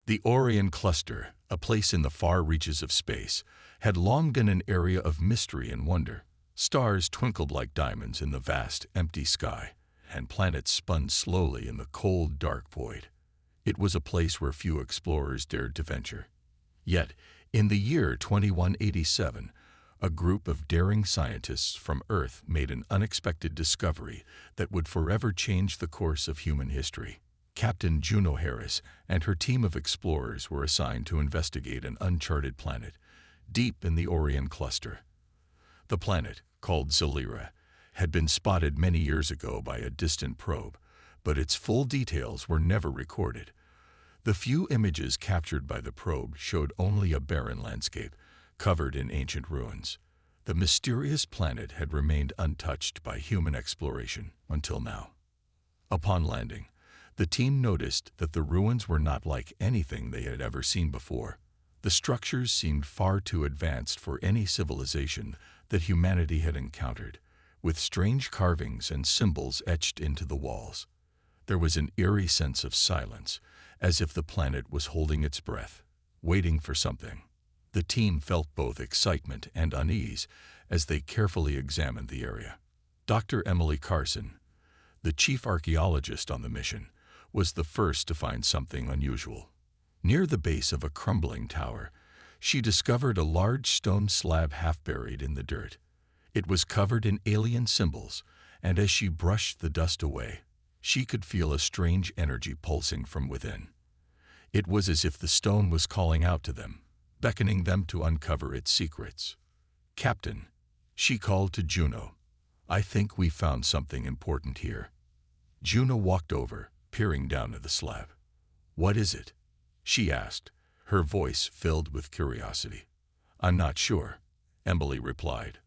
The Orion Cluster, a place in the far reaches of space, had long been an area of mystery and wonder. Stars twinkled like diamonds in the vast, empty sky, and planets spun slowly in the cold, dark void. It was a place where few explorers dared to venture. Yet, in the year 2187, a group of daring scientists from Earth made an unexpected discovery that would forever change the course of human history. Captain Juno Harris and her team of explorers were assigned to investigate an uncharted planet deep in the Orion Cluster. The planet, called Zalira, had been spotted many years ago by a distant probe, but its full details were never recorded. The few images captured by the probe showed only a barren landscape, covered in ancient ruins. The mysterious planet had remained untouched by human exploration until now. Upon landing, the team noticed that the ruins were not like anything they had ever seen before. The structures seemed far too advanced for any civilization that humanity had encountered, with strange carvings and symbols etched into the walls. There was an eerie sense of silence, as if the planet was holding its breath, waiting for something. The team felt both excitement and unease as they carefully examined the area. Dr. Emily Carson, the chief archaeologist on the mission, was the first to find something unusual. Near the base of a crumbling tower, she discovered a large stone slab half buried in the dirt. It was covered in alien symbols, and as she brushed the dust away, she could feel a strange energy pulsing from within. It was as if the stone was calling out to them, beckoning them to uncover its secrets. "Captain," she called to Juno, "I think we found something important here." Juno walked over, peering down at the slab. "What is it?" she asked, her voice filled with curiosity. "I'm not sure," Emily replied,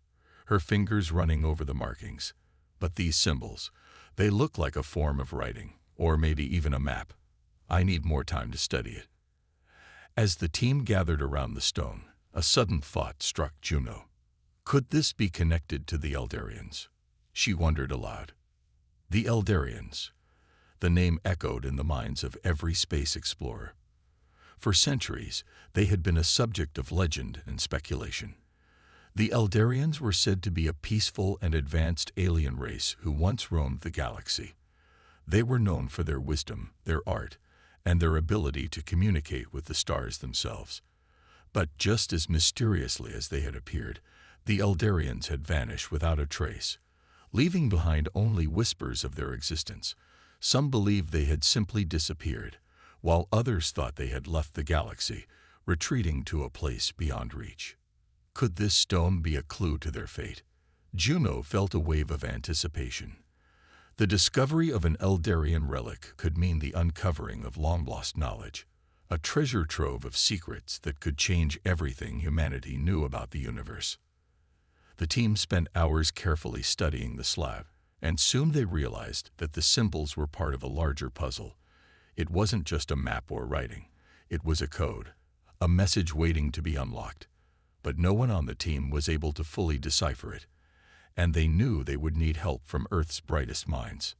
her fingers running over the markings. "But these symbols, they look like a form of writing, or maybe even a map. I need more time to study it." As the team gathered around the stone, a sudden thought struck Juno. Could this be connected to the Eldarians? She wondered aloud. The Eldarians. The name echoed in the minds of every space explorer. For centuries, they had been a subject of legend and speculation. The Eldarians were said to be a peaceful and advanced alien race who once roamed the galaxy. They were known for their wisdom, their art, and their ability to communicate with the stars themselves. But just as mysteriously as they had appeared, the Eldarians had vanished without a trace, leaving behind only whispers of their existence. Some believed they had simply disappeared, while others thought they had left the galaxy, retreating to a place beyond reach. Could this stone be a clue to their fate? Juno felt a wave of anticipation. The discovery of an Eldarian relic could mean the uncovering of long-lost knowledge, a treasure trove of secrets that could change everything humanity knew about the universe. The team spent hours carefully studying the slab, and soon they realized that the symbols were part of a larger puzzle. It wasn't just a map or writing. It was a code, a message waiting to be unlocked. But no one on the team was able to fully decipher it, and they knew they would need help from Earth's brightest minds.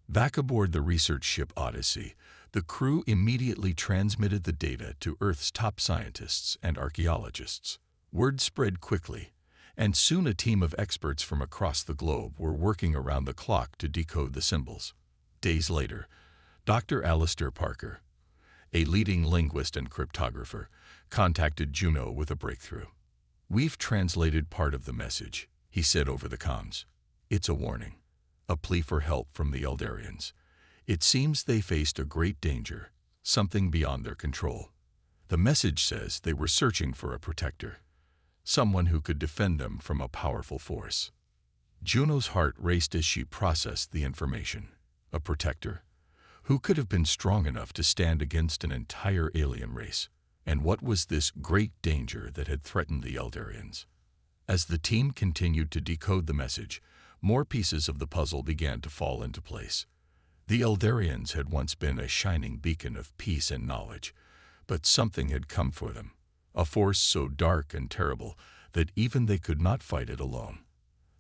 Back aboard the research ship Odyssey, the crew immediately transmitted the data to Earth's top scientists and archaeologists. Word spread quickly, and soon a team of experts from across the globe were working around the clock to decode the symbols. Days later, Dr. Alistair Parker, a leading linguist and cryptographer, contacted Juno with a breakthrough. "We've translated part of the message," he said over the comms. "It's a warning, a plea for help from the Eldarians. It seems they faced a great danger, something beyond their control. The message says they were searching for a protector, someone who could defend them from a powerful force." Juno's heart raced as she processed the information. A protector? Who could have been strong enough to stand against an entire alien race? And what was this great danger that had threatened the Eldarians? As the team continued to decode the message, more pieces of the puzzle began to fall into place. The Eldarians had once been a shining beacon of peace and knowledge, but something had come for them, a force so dark and terrible that even they could not fight it alone.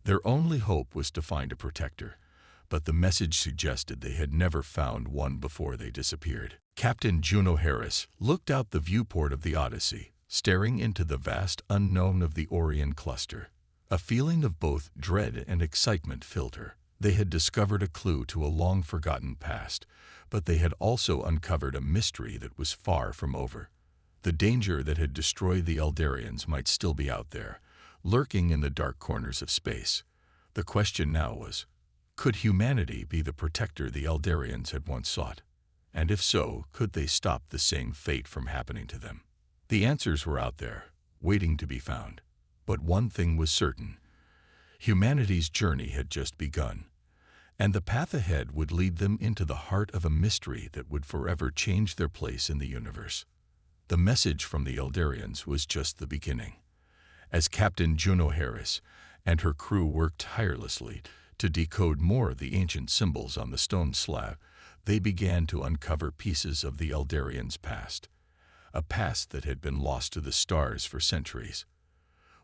Their only hope was to find a protector, but the message suggested they had never found one before they disappeared. Captain Juno Harris looked out the viewport of the Odyssey, staring into the vast unknown of the Orion cluster. A feeling of both dread and excitement filled her. They had discovered a clue to a long-forgotten past, but they had also uncovered a mystery that was far from over. The danger that had destroyed the Eldarians might still be out there, lurking in the dark corners of space. The question now was, could humanity be the protector the Eldarians had once sought? And if so, could they stop the same fate from happening to them? The answers were out there, waiting to be found. But one thing was certain. Humanity's journey had just begun, and the path ahead would lead them into the heart of a mystery that would forever change their place in the universe. The message from the Eldarians was just the beginning. As Captain Juno Harris and her crew worked tirelessly to decode more of the ancient symbols on the stone slab, they began to uncover pieces of the Eldarians' past, a past that had been lost to the stars for centuries.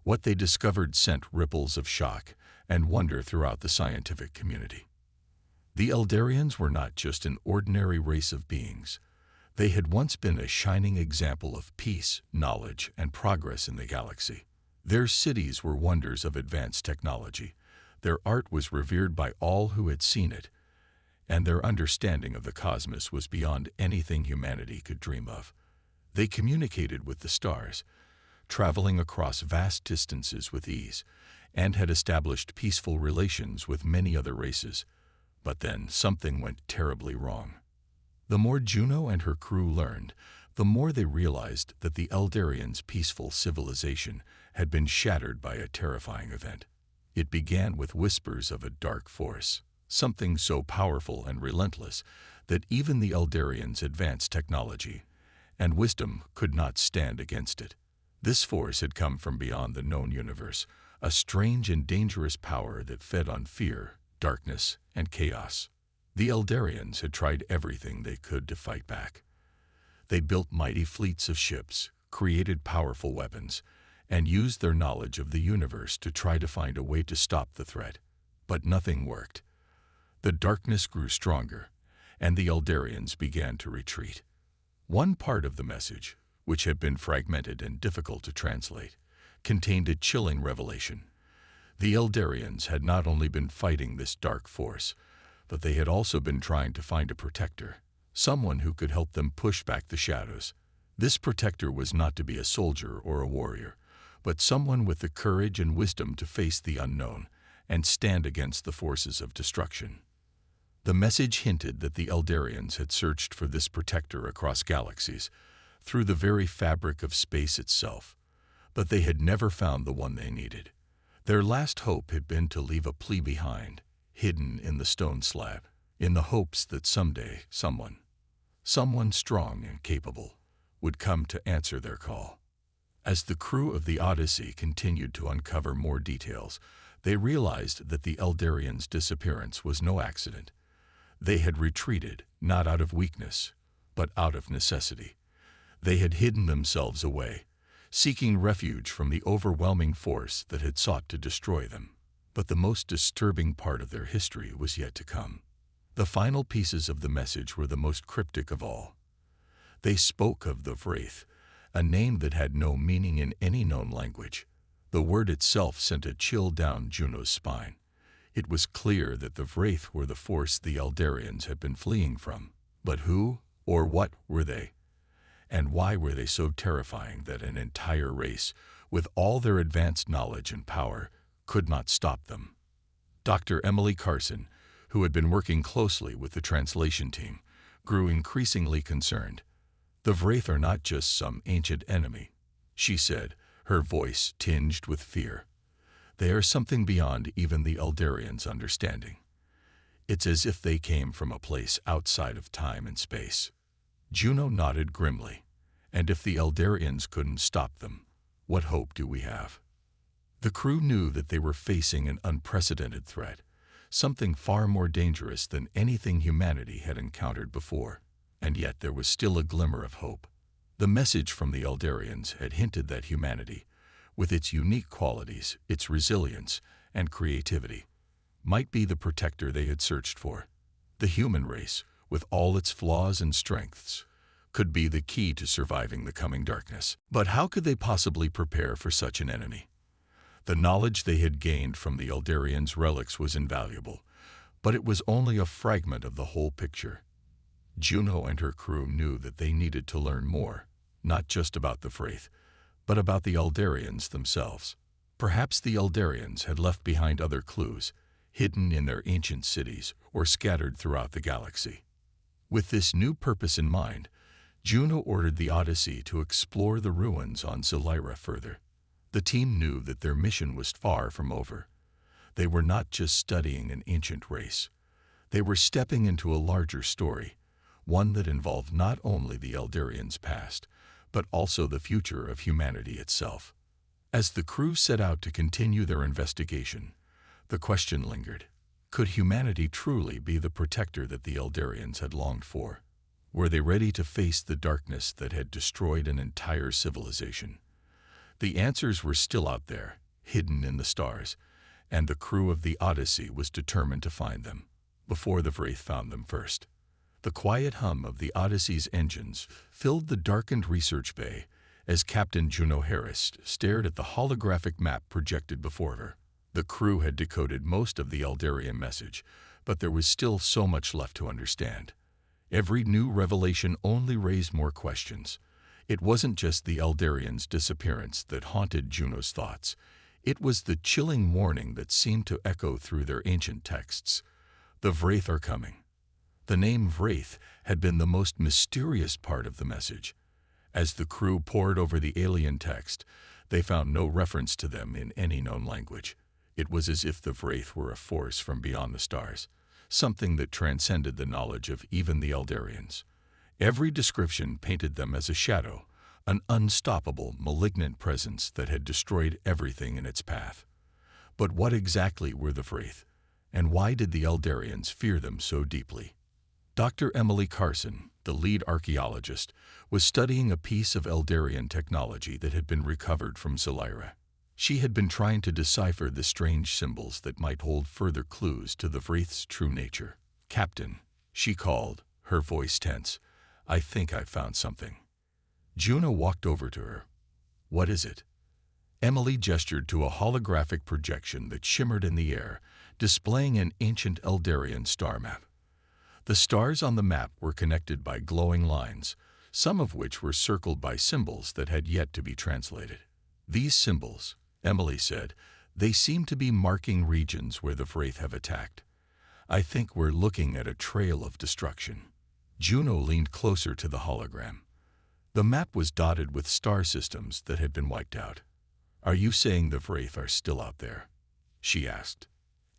What they discovered sent ripples of shock and wonder throughout the scientific community. The Eldarians were not just an ordinary race of beings. They had once been a shining example of peace, knowledge, and progress in the galaxy. Their cities were wonders of advanced technology. Their art was revered by all who had seen it, and their understanding of the cosmos was beyond anything humanity could dream of. They communicated with the stars, traveling across vast distances with ease, and had established peaceful relations with many other races. But then something went terribly wrong. The more Juno and her crew learned, the more they realized that the Eldarians' peaceful civilization had been shattered by a terrifying event. It began with whispers of a dark force, something so powerful and relentless that even the Eldarians' advanced technology and wisdom could not stand against it. This force had come from beyond the known universe, a strange and dangerous power that fed on fear, darkness, and chaos. The Eldarians had tried everything they could to fight back. They built mighty fleets of ships, created powerful weapons, and used their knowledge of the universe to try to find a way to stop the threat. But nothing worked. The darkness grew stronger, and the Eldarians began to retreat. One part of the message, which had been fragmented and difficult to translate, contained a chilling revelation. The Eldarians had not only been fighting this dark force, but they had also been trying to find a protector, someone who could help them push back the shadows. This protector was not to be a soldier or a warrior, but someone with the courage and wisdom to face the unknown and stand against the forces of destruction. The message hinted that the Eldarians had searched for this protector across galaxies, through the very fabric of space itself, but they had never found the one they needed. Their last hope had been to leave a plea behind, hidden in the stone slab, in the hopes that someday someone strong and capable, would come to answer their call. As the crew of the Odyssey continued to uncover more details, they realized that the Eldarians' disappearance was no accident. They had retreated, not out of weakness, but out of necessity. They had hidden themselves away, seeking refuge from the overwhelming force that had sought to destroy them. But the most disturbing part of their history was yet to come. The final pieces of the message were the most cryptic of all. They spoke of the Wraith, a name that had no meaning in any known language. The word itself sent a chill down Juno's spine. It was clear that the Wraith were the force the Eldarians had been fleeing from. But who or what were they? And why were they so terrifying that an entire race, with all their advanced knowledge and power, could not stop them? Dr. Emily Carson, who had been working closely with the translation team, grew increasingly concerned. The Wraith are not just some ancient enemy, she said, her voice tinged with fear. They are something beyond even the Eldarians' understanding. It's as if they came from a place outside of time and space. Juno nodded grimly. And if the Eldarians couldn't stop them, what hope do we have? The crew knew that they were facing an unprecedented threat, something far more dangerous than anything humanity had encountered before. And yet there was still a glimmer of hope. The message from the Eldarians had hinted that humanity, with its unique qualities, its resilience, and creativity, might be the protector they had searched for. The human race, with all its flaws and strengths, could be the key to surviving the coming darkness. But how could they possibly prepare for such an enemy? The knowledge they had gained from the Eldarians' relics was invaluable, but it was only a fragment of the whole picture. Juno and her crew knew that they needed to learn more, not just about the Wraith, but about the Eldarians themselves. Perhaps the Eldarians had left behind other clues, hidden in their ancient cities or scattered throughout the galaxy. With this new purpose in mind, Juno ordered the Odyssey to explore the ruins on Zelira further. The team knew that their mission was far from over. They were not just studying an ancient race. They were stepping into a larger story, one that involved not only the Eldarians' past, but also the future of humanity itself. As the crew set out to continue their investigation, the question lingered: could humanity truly be the protector that the Eldarians had longed for? Were they ready to face the darkness that had destroyed an entire civilization? The answers were still out there, hidden in the stars, and the crew of the Odyssey was determined to find them, before the Wraith found them first. The quiet hum of the Odyssey's engines filled the darkened research bay as Captain Juno Harris stared at the holographic map projected before her. The crew had decoded most of the Eldarian message, but there was still so much left to understand. Every new revelation only raised more questions. It wasn't just the Eldarians' disappearance that haunted Juno's thoughts. It was the chilling warning that seemed to echo through their ancient texts. The Wraith are coming. The name Wraith had been the most mysterious part of the message. As the crew pored over the alien text, they found no reference to them in any known language. It was as if the Wraith were a force from beyond the stars, something that transcended the knowledge of even the Eldarians. Every description painted them as a shadow, an unstoppable, malignant presence that had destroyed everything in its path. But what exactly were the Wraith, and why did the Eldarians fear them so deeply? Dr. Emily Carson, the lead archaeologist, was studying a piece of Eldarian technology that had been recovered from Zelira. She had been trying to decipher the strange symbols that might hold further clues to the Wraith's true nature. "Captain," she called, her voice tense, "I think I've found something." Juno walked over to her. "What is it?" Emily gestured to a holographic projection that shimmered in the air, displaying an ancient Eldarian star map. The stars on the map were connected by glowing lines, some of which were circled by symbols that had yet to be translated. "These symbols," Emily said, "they seem to be marking regions where the Wraith have attacked. I think we're looking at a trail of destruction." Juno leaned closer to the hologram. The map was dotted with star systems that had been wiped out. "Are you saying the Wraith are still out there?" she asked.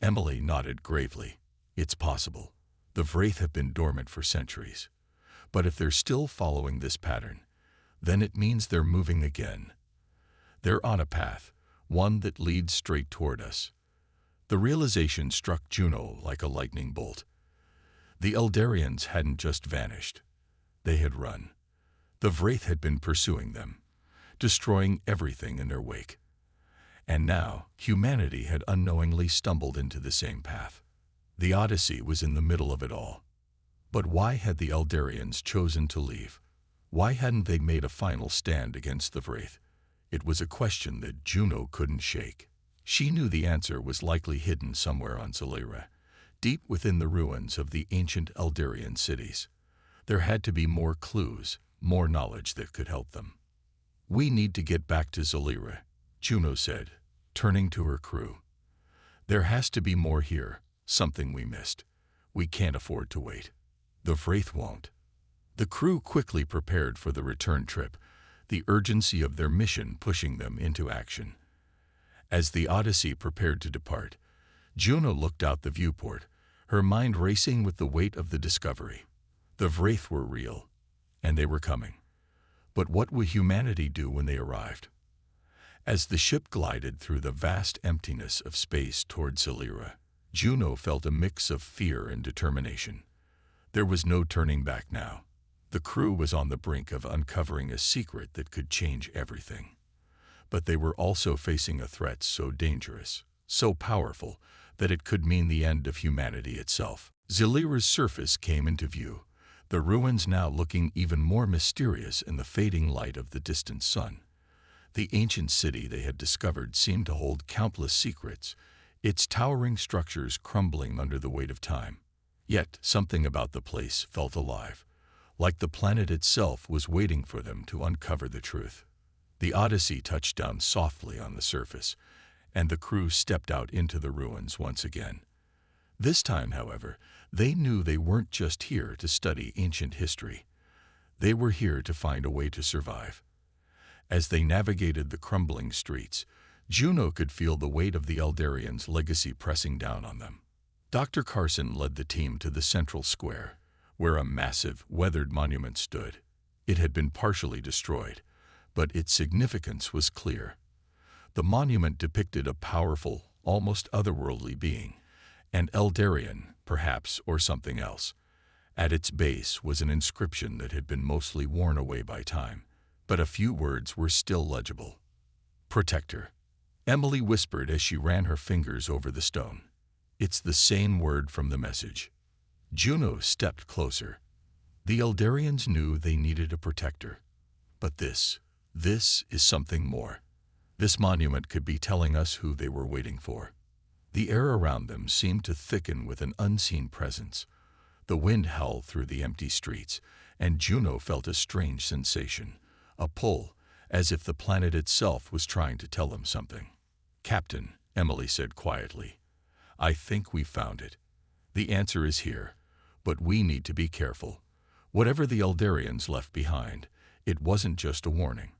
Emily nodded gravely. "It's possible. The Wraith have been dormant for centuries. But if they're still following this pattern, then it means they're moving again. They're on a path, one that leads straight toward us." The realization struck Juno like a lightning bolt. The Eldarians hadn't just vanished. They had run. The Wraith had been pursuing them, destroying everything in their wake. And now, humanity had unknowingly stumbled into the same path. The Odyssey was in the middle of it all. But why had the Eldarians chosen to leave? Why hadn't they made a final stand against the Wraith? It was a question that Juno couldn't shake. She knew the answer was likely hidden somewhere on Zelira, deep within the ruins of the ancient Eldarian cities. There had to be more clues, more knowledge that could help them. "We need to get back to Zelira," Juno said, turning to her crew. "There has to be more here, something we missed. We can't afford to wait." "The Wraith won't." The crew quickly prepared for the return trip, the urgency of their mission pushing them into action. As the Odyssey prepared to depart, Juno looked out the viewport, her mind racing with the weight of the discovery. The Wraith were real, and they were coming. But what would humanity do when they arrived? As the ship glided through the vast emptiness of space toward Zelira, Juno felt a mix of fear and determination. There was no turning back now. The crew was on the brink of uncovering a secret that could change everything. But they were also facing a threat so dangerous, so powerful, that it could mean the end of humanity itself. Zilira's surface came into view, the ruins now looking even more mysterious in the fading light of the distant sun. The ancient city they had discovered seemed to hold countless secrets, its towering structures crumbling under the weight of time. Yet something about the place felt alive, like the planet itself was waiting for them to uncover the truth. The Odyssey touched down softly on the surface, and the crew stepped out into the ruins once again. This time, however, they knew they weren't just here to study ancient history. They were here to find a way to survive. As they navigated the crumbling streets, Juno could feel the weight of the Eldarians' legacy pressing down on them. Dr. Carson led the team to the central square, where a massive, weathered monument stood. It had been partially destroyed, but its significance was clear. The monument depicted a powerful, almost otherworldly being, an Eldarian, perhaps, or something else. At its base was an inscription that had been mostly worn away by time, but a few words were still legible. Protector, Emily whispered as she ran her fingers over the stone. It's the same word from the message. Juno stepped closer. The Eldarians knew they needed a protector. But this is something more. This monument could be telling us who they were waiting for. The air around them seemed to thicken with an unseen presence. The wind howled through the empty streets, and Juno felt a strange sensation, a pull, as if the planet itself was trying to tell them something. Captain, Emily said quietly, I think we found it. The answer is here, but we need to be careful. Whatever the Eldarians left behind, it wasn't just a warning.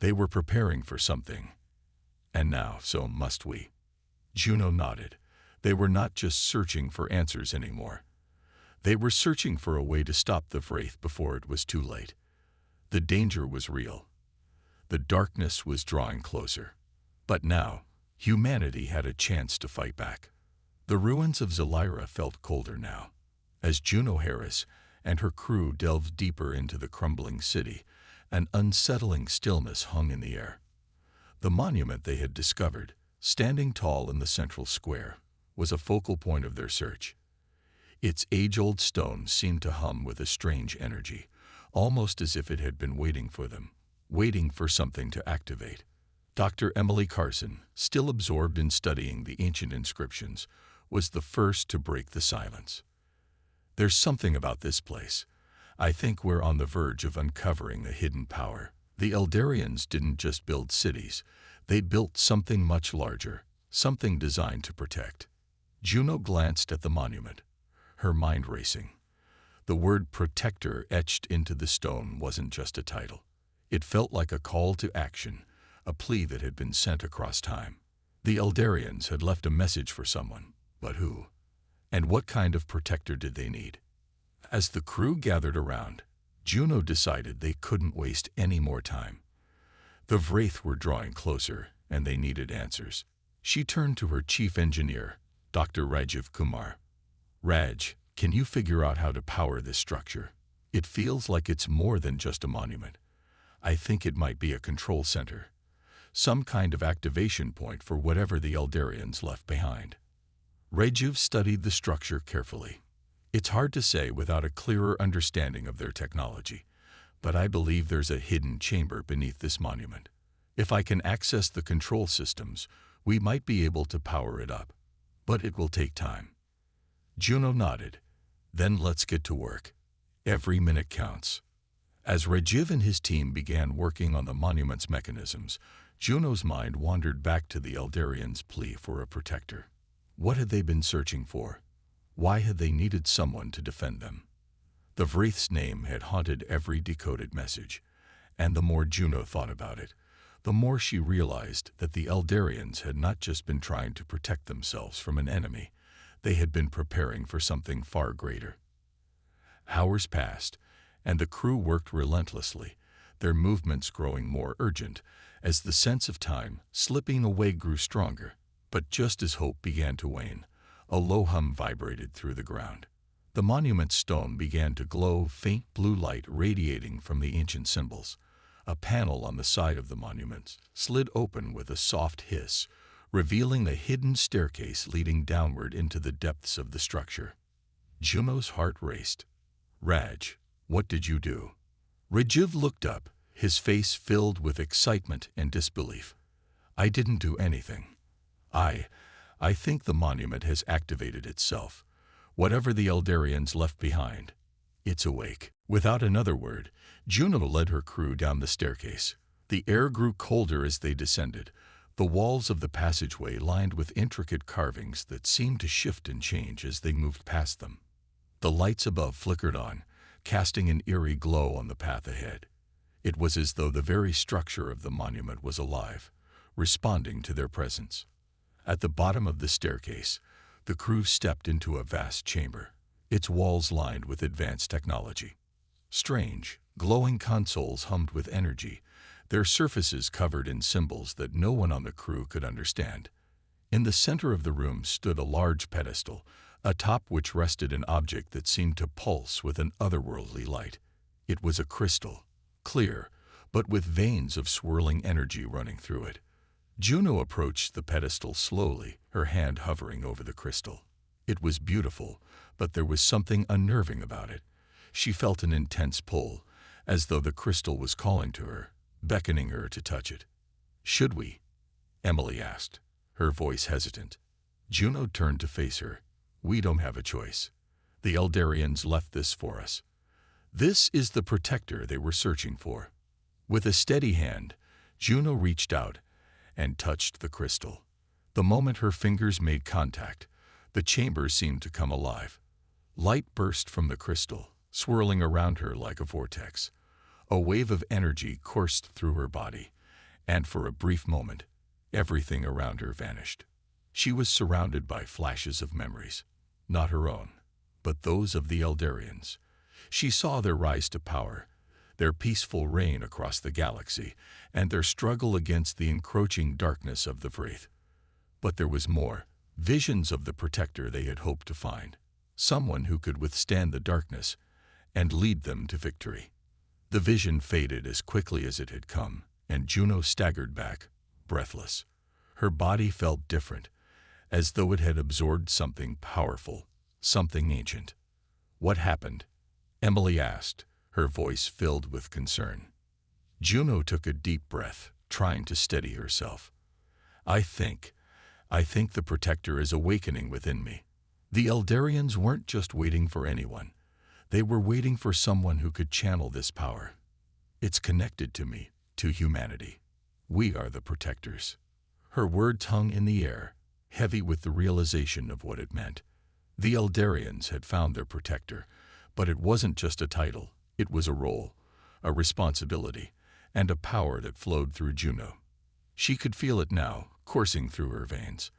They were preparing for something. And now, so must we. Juno nodded. They were not just searching for answers anymore. They were searching for a way to stop the Wraith before it was too late. The danger was real. The darkness was drawing closer. But now, humanity had a chance to fight back. The ruins of Zilira felt colder now. As Juno Harris and her crew delved deeper into the crumbling city, an unsettling stillness hung in the air. The monument they had discovered, standing tall in the central square, was a focal point of their search. Its age-old stone seemed to hum with a strange energy, almost as if it had been waiting for them, waiting for something to activate. Dr. Emily Carson, still absorbed in studying the ancient inscriptions, was the first to break the silence. There's something about this place. I think we're on the verge of uncovering a hidden power. The Eldarians didn't just build cities. They built something much larger, something designed to protect. Juno glanced at the monument, her mind racing. The word protector etched into the stone wasn't just a title. It felt like a call to action, a plea that had been sent across time. The Eldarians had left a message for someone, but who? And what kind of protector did they need? As the crew gathered around, Juno decided they couldn't waste any more time. The Wraith were drawing closer, and they needed answers. She turned to her chief engineer, Dr. Rajiv Kumar. Raj, can you figure out how to power this structure? It feels like it's more than just a monument. I think it might be a control center, some kind of activation point for whatever the Eldarians left behind. Rajiv studied the structure carefully. It's hard to say without a clearer understanding of their technology, but I believe there's a hidden chamber beneath this monument. If I can access the control systems, we might be able to power it up. But it will take time. Juno nodded. Then let's get to work. Every minute counts. As Rajiv and his team began working on the monument's mechanisms, Juno's mind wandered back to the Eldarians' plea for a protector. What had they been searching for? Why had they needed someone to defend them? The Wraith's name had haunted every decoded message, and the more Juno thought about it, the more she realized that the Eldarians had not just been trying to protect themselves from an enemy, they had been preparing for something far greater. Hours passed, and the crew worked relentlessly, their movements growing more urgent as the sense of time slipping away grew stronger. But just as hope began to wane, a low hum vibrated through the ground. The monument's stone began to glow, faint blue light radiating from the ancient symbols. A panel on the side of the monument slid open with a soft hiss, revealing a hidden staircase leading downward into the depths of the structure. Juno's heart raced. "Raj, what did you do?" Rajiv looked up, his face filled with excitement and disbelief. "I didn't do anything. I think the monument has activated itself. Whatever the Eldarians left behind, it's awake." Without another word, Juno led her crew down the staircase. The air grew colder as they descended, the walls of the passageway lined with intricate carvings that seemed to shift and change as they moved past them. The lights above flickered on, casting an eerie glow on the path ahead. It was as though the very structure of the monument was alive, responding to their presence. At the bottom of the staircase, the crew stepped into a vast chamber, its walls lined with advanced technology. Strange, glowing consoles hummed with energy, their surfaces covered in symbols that no one on the crew could understand. In the center of the room stood a large pedestal, atop which rested an object that seemed to pulse with an otherworldly light. It was a crystal, clear, but with veins of swirling energy running through it. Juno approached the pedestal slowly, her hand hovering over the crystal. It was beautiful, but there was something unnerving about it. She felt an intense pull, as though the crystal was calling to her, beckoning her to touch it. "Should we?" Emily asked, her voice hesitant. Juno turned to face her. "We don't have a choice. The Eldarians left this for us. This is the protector they were searching for." With a steady hand, Juno reached out and touched the crystal. The moment her fingers made contact, the chamber seemed to come alive. Light burst from the crystal, swirling around her like a vortex. A wave of energy coursed through her body, and for a brief moment, everything around her vanished. She was surrounded by flashes of memories, not her own, but those of the Eldarians. She saw their rise to power, their peaceful reign across the galaxy, and their struggle against the encroaching darkness of the Wraith. But there was more, visions of the protector they had hoped to find, someone who could withstand the darkness and lead them to victory. The vision faded as quickly as it had come, and Juno staggered back, breathless. Her body felt different, as though it had absorbed something powerful, something ancient. "What happened?" Emily asked, her voice filled with concern. Juno took a deep breath, trying to steady herself. I think the protector is awakening within me. The Eldarians weren't just waiting for anyone. They were waiting for someone who could channel this power. It's connected to me, to humanity. We are the protectors." Her words hung in the air, heavy with the realization of what it meant. The Eldarians had found their protector, but it wasn't just a title. It was a role, a responsibility, and a power that flowed through Juno. She could feel it now, coursing through her veins.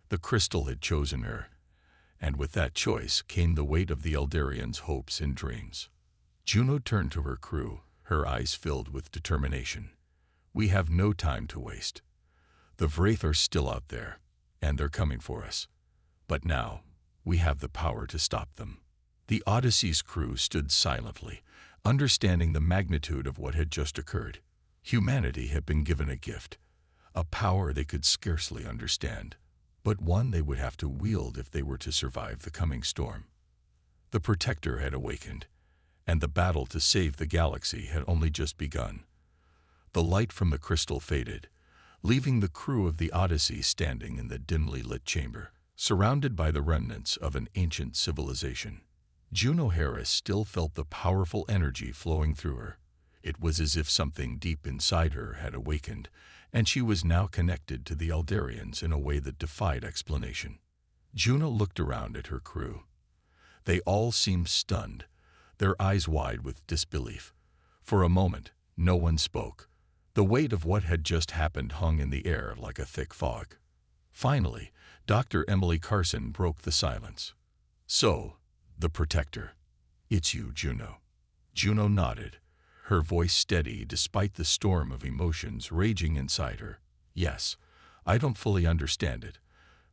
The crystal had chosen her, and with that choice came the weight of the Eldarians' hopes and dreams. Juno turned to her crew, her eyes filled with determination. "We have no time to waste. The Wraith are still out there, and they're coming for us. But now, we have the power to stop them." The Odyssey's crew stood silently, understanding the magnitude of what had just occurred. Humanity had been given a gift, a power they could scarcely understand, but one they would have to wield if they were to survive the coming storm. The Protector had awakened, and the battle to save the galaxy had only just begun. The light from the crystal faded, leaving the crew of the Odyssey standing in the dimly lit chamber, surrounded by the remnants of an ancient civilization. Juno Harris still felt the powerful energy flowing through her. It was as if something deep inside her had awakened, and she was now connected to the Eldarians in a way that defied explanation. Juno looked around at her crew. They all seemed stunned, their eyes wide with disbelief. For a moment, no one spoke. The weight of what had just happened hung in the air like a thick fog. Finally, Dr. Emily Carson broke the silence. "So, the Protector. It's you, Juno." Juno nodded, her voice steady despite the storm of emotions raging inside her. "Yes, I don't fully understand it,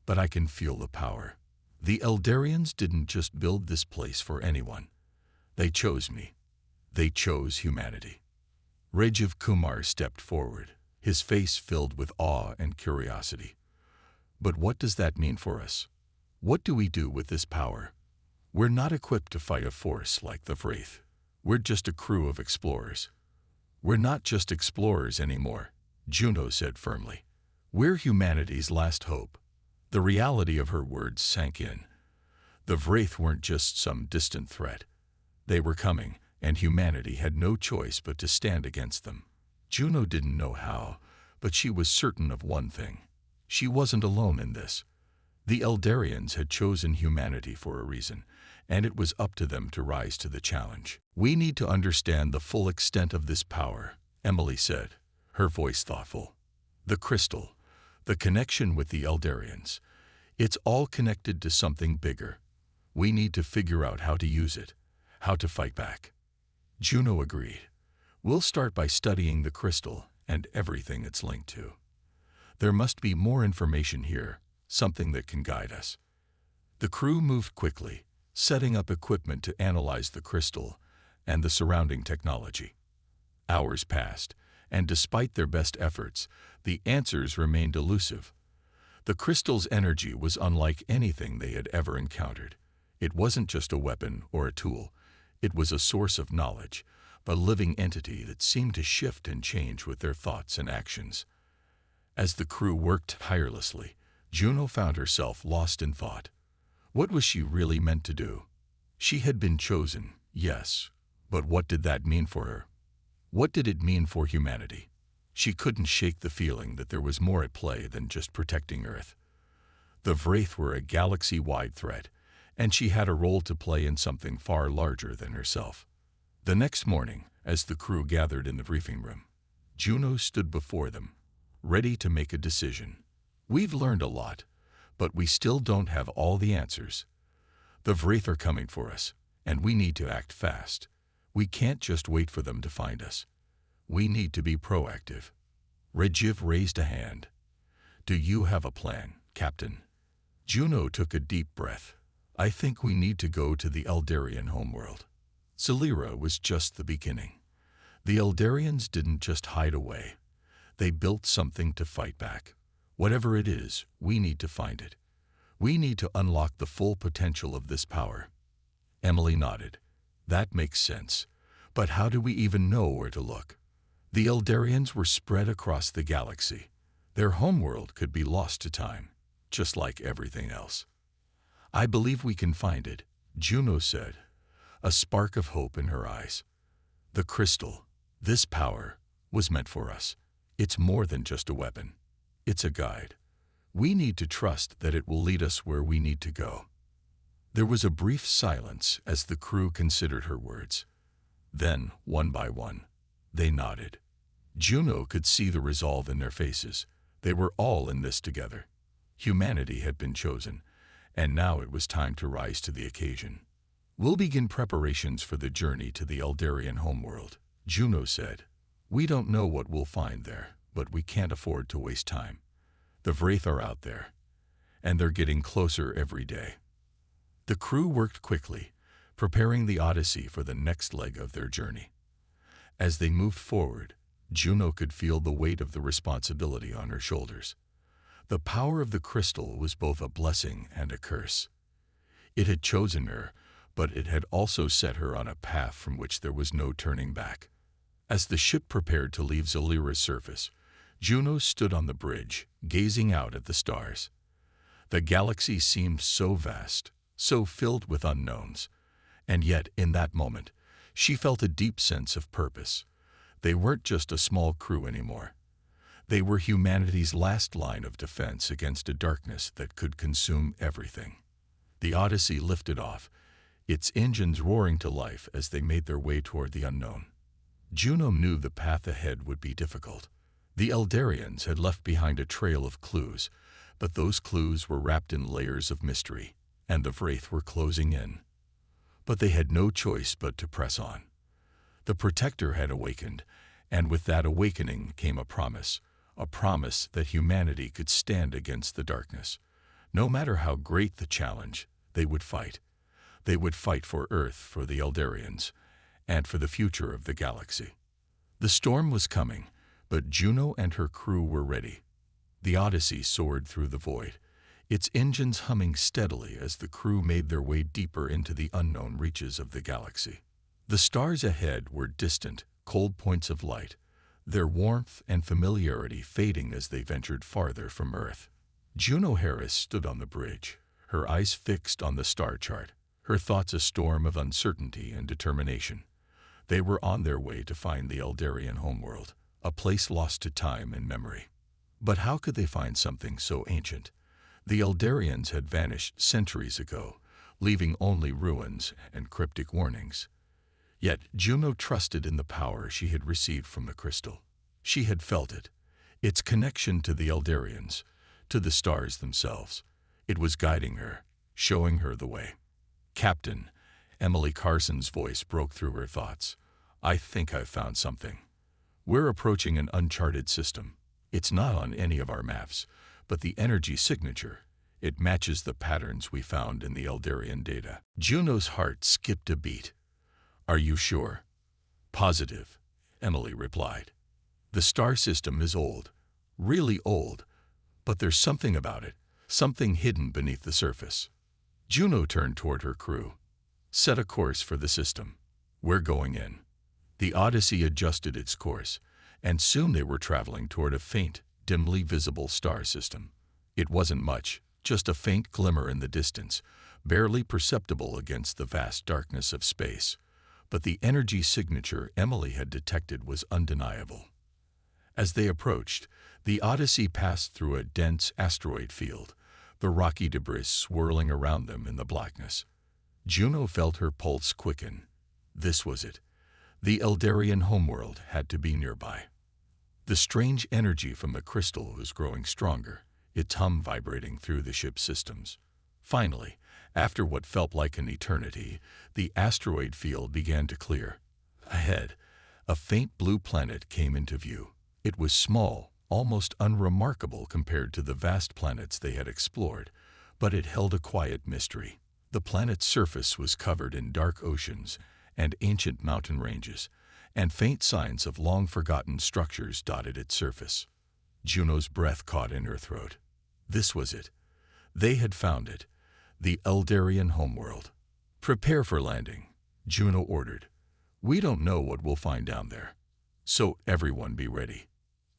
but I can feel the power. The Eldarians didn't just build this place for anyone. They chose me. They chose humanity." Rajiv Kumar stepped forward, his face filled with awe and curiosity. But what does that mean for us? What do we do with this power? We're not equipped to fight a force like the Wraith. We're just a crew of explorers. We're not just explorers anymore, Juno said firmly. We're humanity's last hope. The reality of her words sank in. The Wraith weren't just some distant threat. They were coming, and humanity had no choice but to stand against them. Juno didn't know how, but she was certain of one thing. She wasn't alone in this. The Eldarians had chosen humanity for a reason, and it was up to them to rise to the challenge. We need to understand the full extent of this power, Emily said, her voice thoughtful. The crystal, the connection with the Eldarians, it's all connected to something bigger. We need to figure out how to use it, how to fight back. Juno agreed. We'll start by studying the crystal and everything it's linked to. There must be more information here, something that can guide us. The crew moved quickly, setting up equipment to analyze the crystal and the surrounding technology. Hours passed, and despite their best efforts, the answers remained elusive. The crystal's energy was unlike anything they had ever encountered. It wasn't just a weapon or a tool. It was a source of knowledge, a living entity that seemed to shift and change with their thoughts and actions. As the crew worked tirelessly, Juno found herself lost in thought. What was she really meant to do? She had been chosen, yes, but what did that mean for her? What did it mean for humanity? She couldn't shake the feeling that there was more at play than just protecting Earth. The Wraith were a galaxy-wide threat, and she had a role to play in something far larger than herself. The next morning, as the crew gathered in the briefing room, Juno stood before them, ready to make a decision. We've learned a lot, but we still don't have all the answers. The Wraith are coming for us, and we need to act fast. We can't just wait for them to find us. We need to be proactive. Rajiv raised a hand. Do you have a plan, Captain? Juno took a deep breath. I think we need to go to the Eldarian homeworld. Celira was just the beginning. The Eldarians didn't just hide away. They built something to fight back. Whatever it is, we need to find it. We need to unlock the full potential of this power. Emily nodded. That makes sense. But how do we even know where to look? The Eldarians were spread across the galaxy. Their homeworld could be lost to time, just like everything else. I believe we can find it, Juno said, a spark of hope in her eyes. The crystal, this power, was meant for us. It's more than just a weapon. It's a guide. We need to trust that it will lead us where we need to go. There was a brief silence as the crew considered her words. Then, one by one, they nodded. Juno could see the resolve in their faces. They were all in this together. Humanity had been chosen, and now it was time to rise to the occasion. We'll begin preparations for the journey to the Eldarian homeworld, Juno said. We don't know what we'll find there, but we can't afford to waste time. The Wraith are out there, and they're getting closer every day. The crew worked quickly, preparing the Odyssey for the next leg of their journey. As they moved forward, Juno could feel the weight of the responsibility on her shoulders. The power of the crystal was both a blessing and a curse. It had chosen her, but it had also set her on a path from which there was no turning back. As the ship prepared to leave Celira's surface, Juno stood on the bridge, gazing out at the stars. The galaxy seemed so vast, so filled with unknowns, and yet in that moment, she felt a deep sense of purpose. They weren't just a small crew anymore. They were humanity's last line of defense against a darkness that could consume everything. The Odyssey lifted off, its engines roaring to life as they made their way toward the unknown. Juno knew the path ahead would be difficult. The Eldarians had left behind a trail of clues, but those clues were wrapped in layers of mystery, and the Wraith were closing in. But they had no choice but to press on. The Protector had awakened, and with that awakening came a promise that humanity could stand against the darkness. No matter how great the challenge, they would fight. They would fight for Earth, for the Eldarians, and for the future of the galaxy. The storm was coming, but Juno and her crew were ready. The Odyssey soared through the void, its engines humming steadily as the crew made their way deeper into the unknown reaches of the galaxy. The stars ahead were distant, cold points of light, their warmth and familiarity fading as they ventured farther from Earth. Juno Harris stood on the bridge, her eyes fixed on the star chart, her thoughts a storm of uncertainty and determination. They were on their way to find the Eldarian homeworld, a place lost to time and memory. But how could they find something so ancient? The Eldarians had vanished centuries ago, leaving only ruins and cryptic warnings. Yet Juno trusted in the power she had received from the crystal. She had felt it, its connection to the Eldarians, to the stars themselves. It was guiding her, showing her the way. "Captain," Emily Carson's voice broke through her thoughts. "I think I've found something. We're approaching an uncharted system. It's not on any of our maps, but the energy signature, it matches the patterns we found in the Eldarian data." Juno's heart skipped a beat. "Are you sure?" "Positive," Emily replied. "The star system is old, really old, but there's something about it, something hidden beneath the surface." Juno turned toward her crew. "Set a course for the system. We're going in." The Odyssey adjusted its course, and soon they were traveling toward a faint, dimly visible star system. It wasn't much, just a faint glimmer in the distance, barely perceptible against the vast darkness of space. But the energy signature Emily had detected was undeniable. As they approached, the Odyssey passed through a dense asteroid field, the rocky debris swirling around them in the blackness. Juno felt her pulse quicken. This was it. The Eldarian homeworld had to be nearby. The strange energy from the crystal was growing stronger, its hum vibrating through the ship's systems. Finally, after what felt like an eternity, the asteroid field began to clear. Ahead, a faint blue planet came into view. It was small, almost unremarkable compared to the vast planets they had explored, but it held a quiet mystery. The planet's surface was covered in dark oceans and ancient mountain ranges, and faint signs of long-forgotten structures dotted its surface. Juno's breath caught in her throat. This was it. They had found it, the Eldarian homeworld. "Prepare for landing," Juno ordered. "We don't know what we'll find down there, so everyone be ready.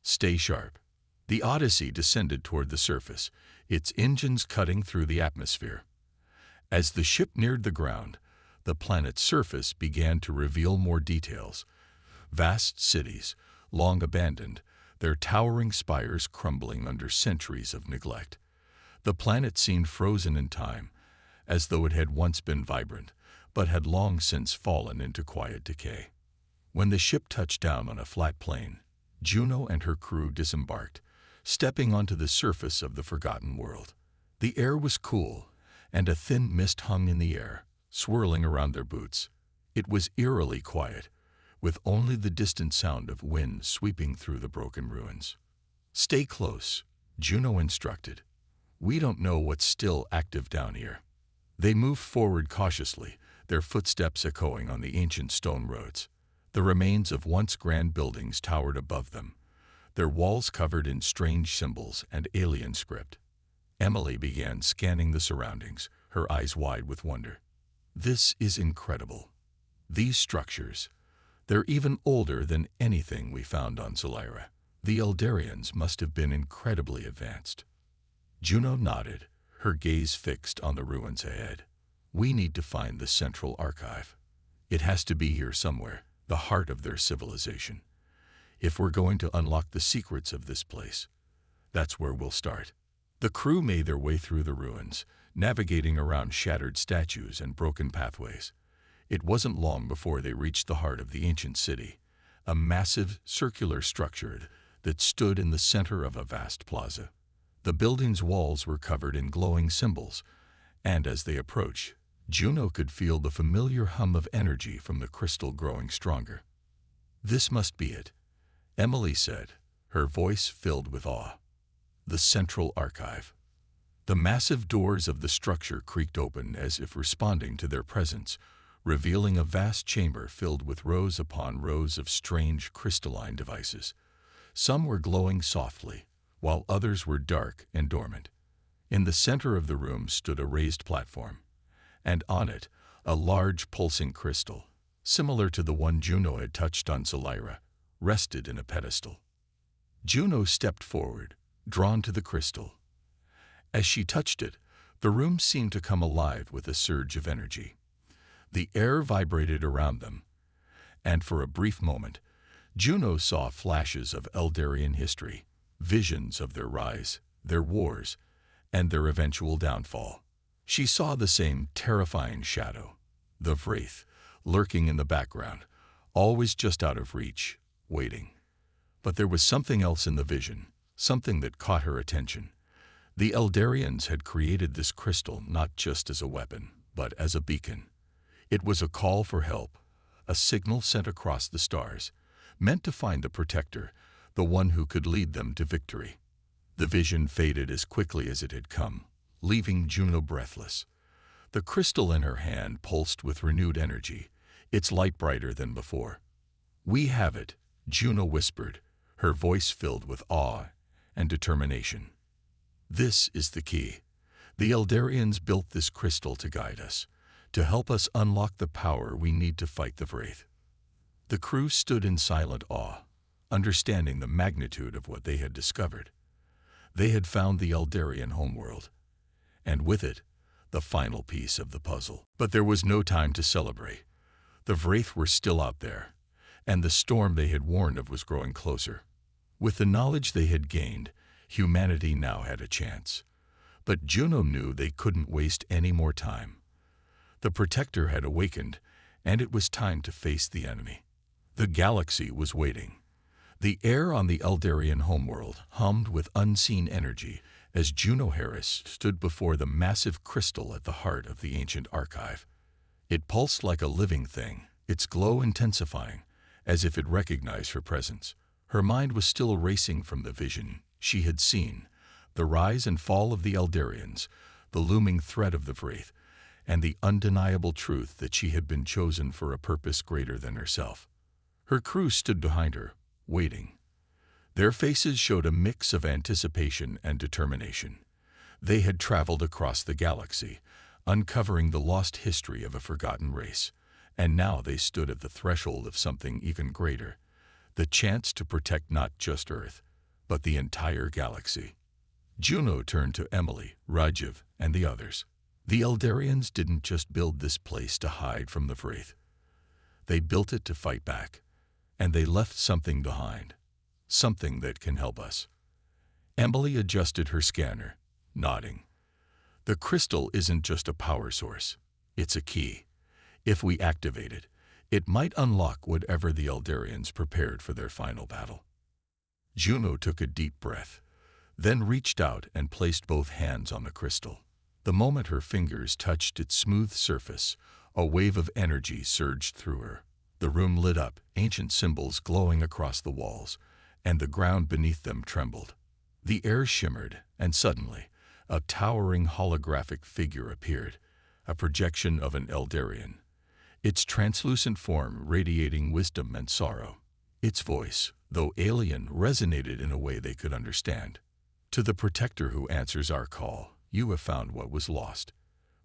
Stay sharp." The Odyssey descended toward the surface, its engines cutting through the atmosphere. As the ship neared the ground, the planet's surface began to reveal more details. Vast cities, long abandoned, their towering spires crumbling under centuries of neglect. The planet seemed frozen in time, as though it had once been vibrant, but had long since fallen into quiet decay. When the ship touched down on a flat plain, Juno and her crew disembarked, stepping onto the surface of the forgotten world. The air was cool, and a thin mist hung in the air, swirling around their boots. It was eerily quiet, with only the distant sound of wind sweeping through the broken ruins. "Stay close," Juno instructed. "We don't know what's still active down here." They moved forward cautiously, their footsteps echoing on the ancient stone roads. The remains of once grand buildings towered above them, their walls covered in strange symbols and alien script. Emily began scanning the surroundings, her eyes wide with wonder. "This is incredible. These structures, they're even older than anything we found on Solira. The Eldarians must have been incredibly advanced." Juno nodded, her gaze fixed on the ruins ahead. "We need to find the central archive. It has to be here somewhere, the heart of their civilization. If we're going to unlock the secrets of this place, that's where we'll start." The crew made their way through the ruins, navigating around shattered statues and broken pathways. It wasn't long before they reached the heart of the ancient city, a massive circular structure that stood in the center of a vast plaza. The building's walls were covered in glowing symbols, and as they approached, Juno could feel the familiar hum of energy from the crystal growing stronger. "This must be it," Emily said, her voice filled with awe. "The central archive." The massive doors of the structure creaked open as if responding to their presence, revealing a vast chamber filled with rows upon rows of strange crystalline devices. Some were glowing softly, while others were dark and dormant. In the center of the room stood a raised platform, and on it, a large pulsing crystal, similar to the one Juno had touched on Zelira, rested in a pedestal. Juno stepped forward, drawn to the crystal. As she touched it, the room seemed to come alive with a surge of energy. The air vibrated around them, and for a brief moment, Juno saw flashes of Eldarian history, visions of their rise, their wars, and their eventual downfall. She saw the same terrifying shadow, the Wraith, lurking in the background, always just out of reach, waiting. But there was something else in the vision, something that caught her attention. The Eldarians had created this crystal not just as a weapon, but as a beacon. It was a call for help, a signal sent across the stars, meant to find the protector, the one who could lead them to victory. The vision faded as quickly as it had come, leaving Juno breathless. The crystal in her hand pulsed with renewed energy, its light brighter than before. "We have it," Juno whispered, her voice filled with awe and determination. "This is the key. The Eldarians built this crystal to guide us, to help us unlock the power we need to fight the Wraith." The crew stood in silent awe, understanding the magnitude of what they had discovered. They had found the Eldarian homeworld, and with it, the final piece of the puzzle. But there was no time to celebrate. The Wraith were still out there, and the storm they had warned of was growing closer. With the knowledge they had gained, humanity now had a chance. But Juno knew they couldn't waste any more time. The Protector had awakened, and it was time to face the enemy. The galaxy was waiting. The air on the Eldarian homeworld hummed with unseen energy as Juno Harris stood before the massive crystal at the heart of the ancient archive. It pulsed like a living thing, its glow intensifying, as if it recognized her presence. Her mind was still racing from the vision she had seen, the rise and fall of the Eldarians, the looming threat of the Wraith, and the undeniable truth that she had been chosen for a purpose greater than herself. Her crew stood behind her, waiting. Their faces showed a mix of anticipation and determination. They had traveled across the galaxy, uncovering the lost history of a forgotten race, and now they stood at the threshold of something even greater, the chance to protect not just Earth, but the entire galaxy. Juno turned to Emily, Rajiv, and the others. The Eldarians didn't just build this place to hide from the Wraith. They built it to fight back, and they left something behind, something that can help us. Emily adjusted her scanner, nodding. The crystal isn't just a power source, it's a key. If we activate it, it might unlock whatever the Eldarians prepared for their final battle. Juno took a deep breath, then reached out and placed both hands on the crystal. The moment her fingers touched its smooth surface, a wave of energy surged through her. The room lit up, ancient symbols glowing across the walls, and the ground beneath them trembled. The air shimmered, and suddenly, a towering holographic figure appeared, a projection of an Eldarian, its translucent form radiating wisdom and sorrow. Its voice, though alien, resonated in a way they could understand. "To the Protector who answers our call, you have found what was lost.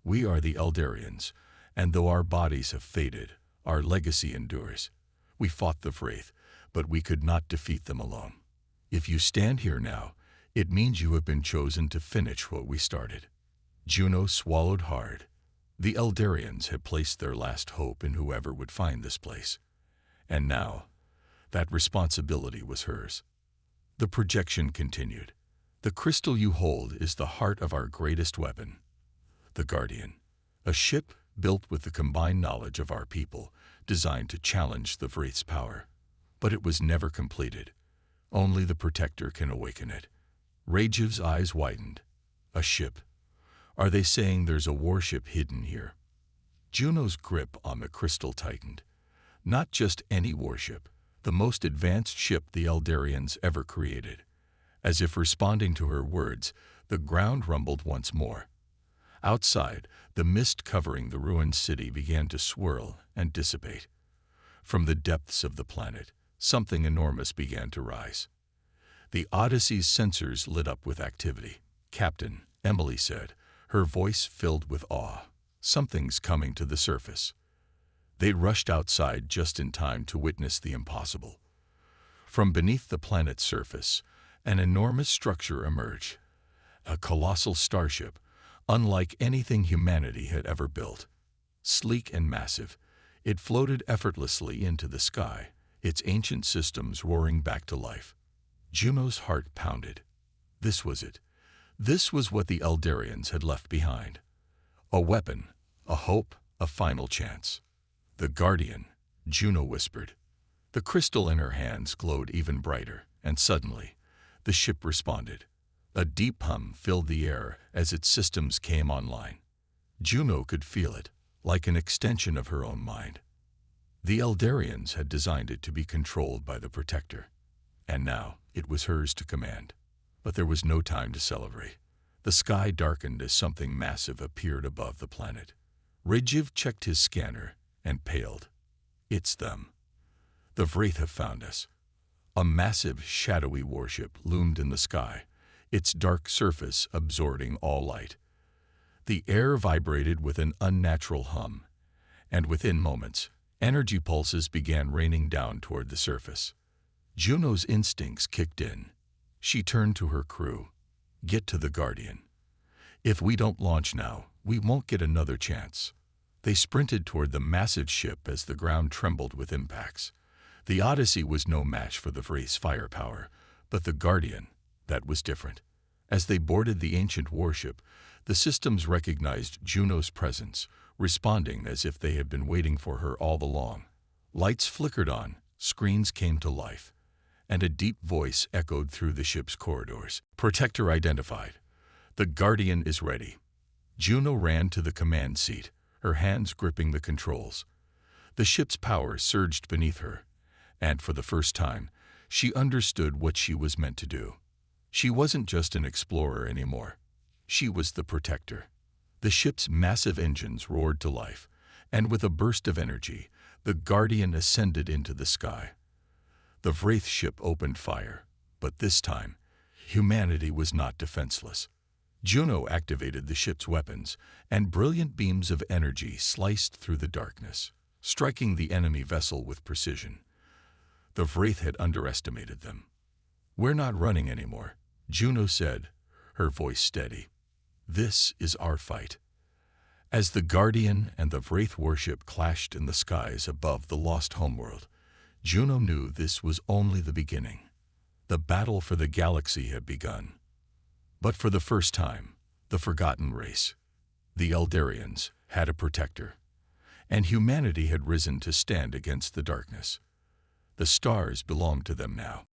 We are the Eldarians, and though our bodies have faded, our legacy endures. We fought the Wraith, but we could not defeat them alone. If you stand here now, it means you have been chosen to finish what we started." Juno swallowed hard. The Eldarians had placed their last hope in whoever would find this place. And now, that responsibility was hers. The projection continued. "The crystal you hold is the heart of our greatest weapon, the Guardian, a ship built with the combined knowledge of our people, designed to challenge the Wraith's power. But it was never completed. Only the Protector can awaken it." Rajiv's eyes widened. "A ship? Are they saying there's a warship hidden here?" Juno's grip on the crystal tightened. Not just any warship, the most advanced ship the Eldarians ever created. As if responding to her words, the ground rumbled once more. Outside, the mist covering the ruined city began to swirl and dissipate. From the depths of the planet, something enormous began to rise. The Odyssey's sensors lit up with activity. "Captain, Emily said, her voice filled with awe. "Something's coming to the surface." They rushed outside just in time to witness the impossible. From beneath the planet's surface, an enormous structure emerged. A colossal starship, unlike anything humanity had ever built. Sleek and massive, it floated effortlessly into the sky, its ancient systems roaring back to life. Juno's heart pounded. This was it. This was what the Eldarians had left behind. A weapon, a hope, a final chance. "The Guardian," Juno whispered. The crystal in her hands glowed even brighter, and suddenly, the ship responded. A deep hum filled the air as its systems came online. Juno could feel it, like an extension of her own mind. The Eldarians had designed it to be controlled by the Protector, and now it was hers to command. But there was no time to celebrate. The sky darkened as something massive appeared above the planet. Rajiv checked his scanner and paled. "It's them. The Wraith have found us." A massive, shadowy warship loomed in the sky, its dark surface absorbing all light. The air vibrated with an unnatural hum, and within moments, energy pulses began raining down toward the surface. Juno's instincts kicked in. She turned to her crew. "Get to the Guardian. If we don't launch now, we won't get another chance." They sprinted toward the massive ship as the ground trembled with impacts. The Odyssey was no match for the Wraith's firepower, but the Guardian, that was different. As they boarded the ancient warship, the systems recognized Juno's presence, responding as if they had been waiting for her all along. Lights flickered on, screens came to life, and a deep voice echoed through the ship's corridors. "Protector identified. The Guardian is ready." Juno ran to the command seat, her hands gripping the controls. The ship's power surged beneath her, and for the first time, she understood what she was meant to do. She wasn't just an explorer anymore. She was the Protector. The ship's massive engines roared to life, and with a burst of energy, the Guardian ascended into the sky. The Wraith ship opened fire, but this time, humanity was not defenseless. Juno activated the ship's weapons, and brilliant beams of energy sliced through the darkness, striking the enemy vessel with precision. The Wraith had underestimated them. "We're not running anymore," Juno said, her voice steady. "This is our fight." As the Guardian and the Wraith warship clashed in the skies above the lost homeworld, Juno knew this was only the beginning. The battle for the galaxy had begun. But for the first time, the forgotten race, the Eldarians, had a protector, and humanity had risen to stand against the darkness. The stars belonged to them now.